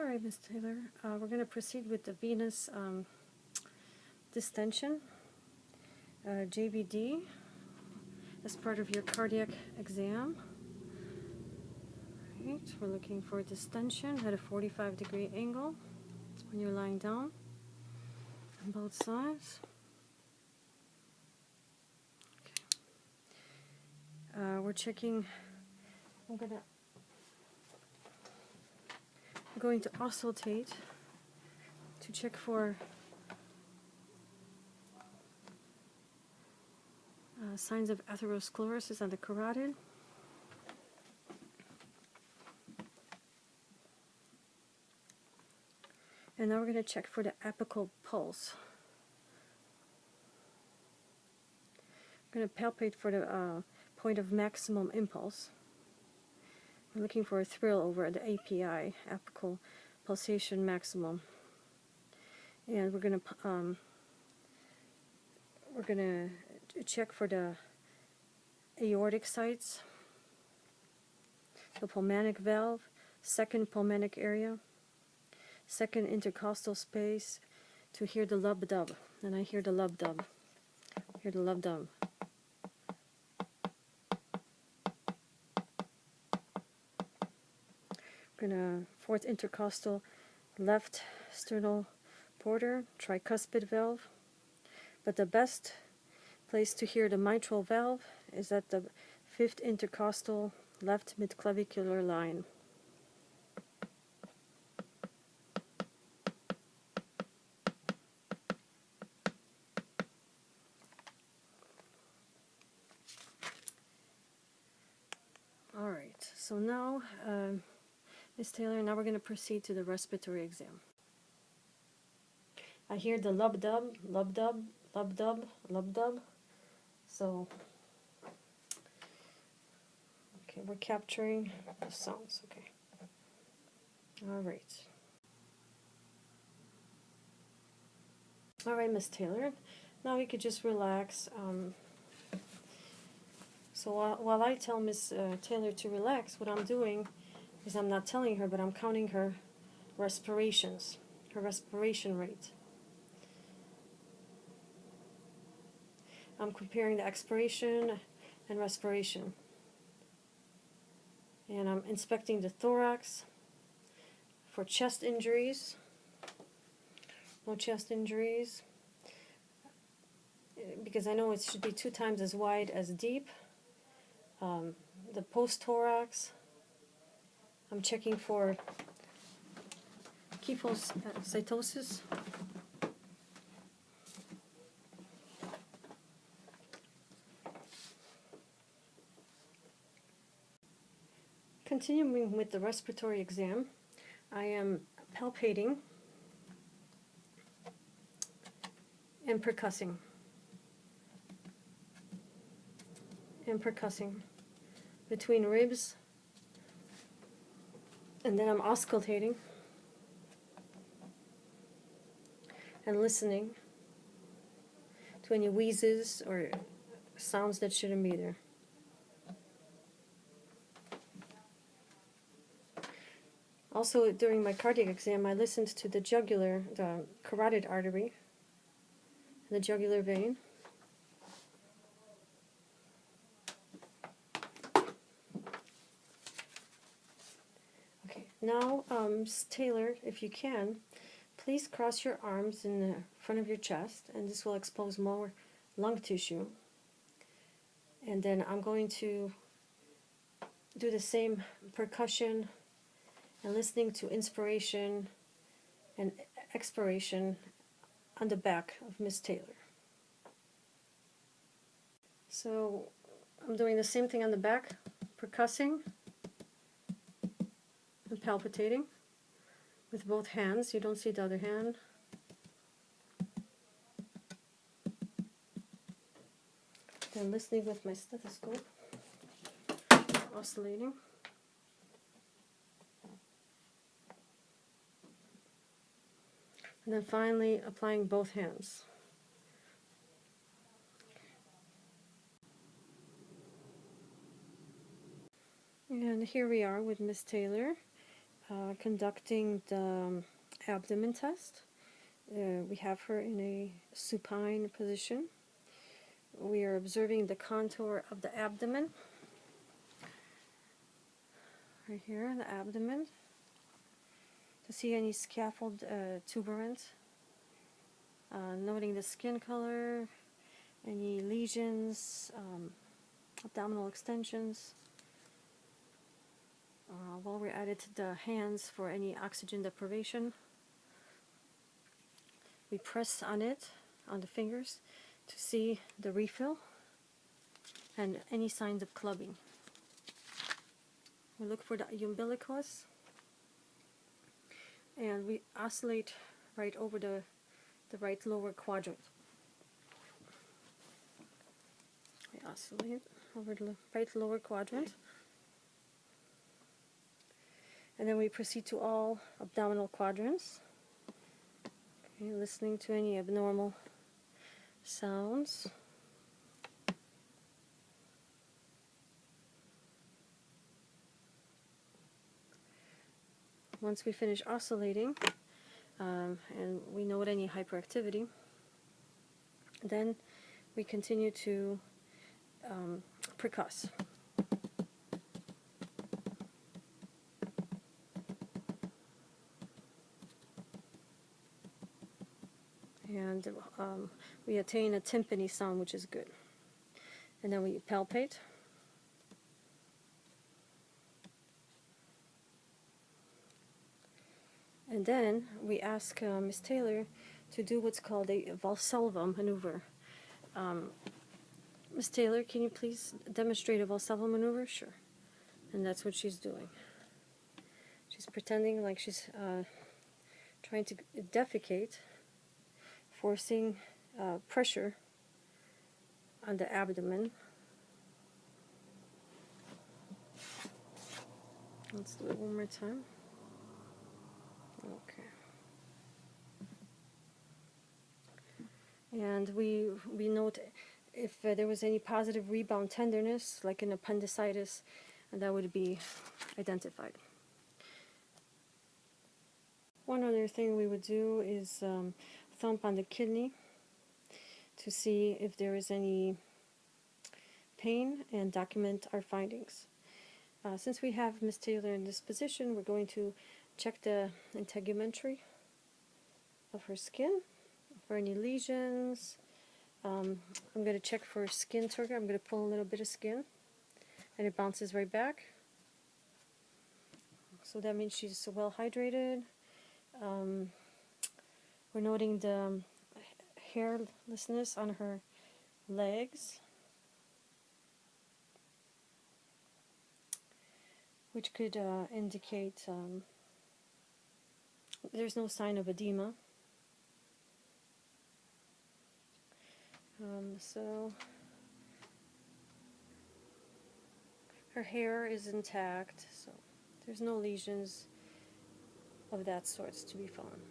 All right, Ms. Taylor, we're going to proceed with the venous distension, JVD, as part of your cardiac exam. All right, we're looking for distension at a 45-degree angle when you're lying down on both sides. Okay. We're checking. I'm going to auscultate to check for signs of atherosclerosis on the carotid. And now we're going to check for the apical pulse. We're going to palpate for the point of maximum impulse. We're looking for a thrill over the API, apical pulsation maximum. And we're going to check for the aortic sites, the pulmonic valve, second pulmonic area, second intercostal space, to hear the lub-dub. And I hear the lub-dub. Hear the lub-dub. Fourth intercostal, left sternal border, tricuspid valve. But the best place to hear the mitral valve is at the fifth intercostal, left midclavicular line. All right, so now, Ms. Taylor, now we're going to proceed to the respiratory exam. I hear the lub-dub, lub-dub, lub-dub, lub-dub. So, okay, we're capturing the sounds, okay. All right. All right, Ms. Taylor, now you could just relax. So while I tell Ms. Taylor to relax, what I'm doing is I'm not telling her, but I'm counting her respirations, her respiration rate. I'm comparing the expiration and respiration. And I'm inspecting the thorax for chest injuries. No chest injuries. Because I know it should be 2 times as wide as deep. The post-thorax. I'm checking for kyphocytosis. Continuing with the respiratory exam, I am palpating and percussing. Between ribs, and then I'm auscultating and listening to any wheezes or sounds that shouldn't be there. Also, during my cardiac exam, I listened to the jugular, the carotid artery, the jugular vein. Okay, now, Ms. Taylor, if you can, please cross your arms in the front of your chest, and this will expose more lung tissue. And then I'm going to do the same percussion and listening to inspiration and expiration on the back of Ms. Taylor. So I'm doing the same thing on the back, percussing and palpitating with both hands. You don't see the other hand. Then listening with my stethoscope, oscillating. And then finally applying both hands. And here we are with Miss Taylor. conducting the abdomen test. We have her in a supine position. We are observing the contour of the abdomen. Right here, the abdomen. To see any scaffold tuberance. Noting the skin color, any lesions, abdominal extensions. While we're at it, the hands for any oxygen deprivation. We press on it, on the fingers, to see the refill and any signs of clubbing. We look for the umbilicus, and we oscillate right over the right lower quadrant. We oscillate over the right lower quadrant. And then we proceed to all abdominal quadrants. Okay, listening to any abnormal sounds. Once we finish oscillating, and we note any hyperactivity, then we continue to percuss. And we attain a timpani sound, which is good. And then we palpate. And then we ask Ms. Taylor to do what's called a Valsalva maneuver. Ms. Taylor, can you please demonstrate a Valsalva maneuver? Sure. And that's what she's doing. She's pretending like she's trying to defecate, forcing pressure on the abdomen. Let's do it one more time. Okay. And we note if there was any positive rebound tenderness, like an appendicitis, and that would be identified. One other thing we would do is thump on the kidney to see if there is any pain and document our findings. Since we have Ms. Taylor in this position, we're going to check the integumentary of her skin for any lesions. I'm going to check for skin turgor. I'm going to pull a little bit of skin, and it bounces right back. So that means she's well hydrated. We're noting the hairlessness on her legs, which could indicate there's no sign of edema. So her hair is intact, so there's no lesions of that sort to be found.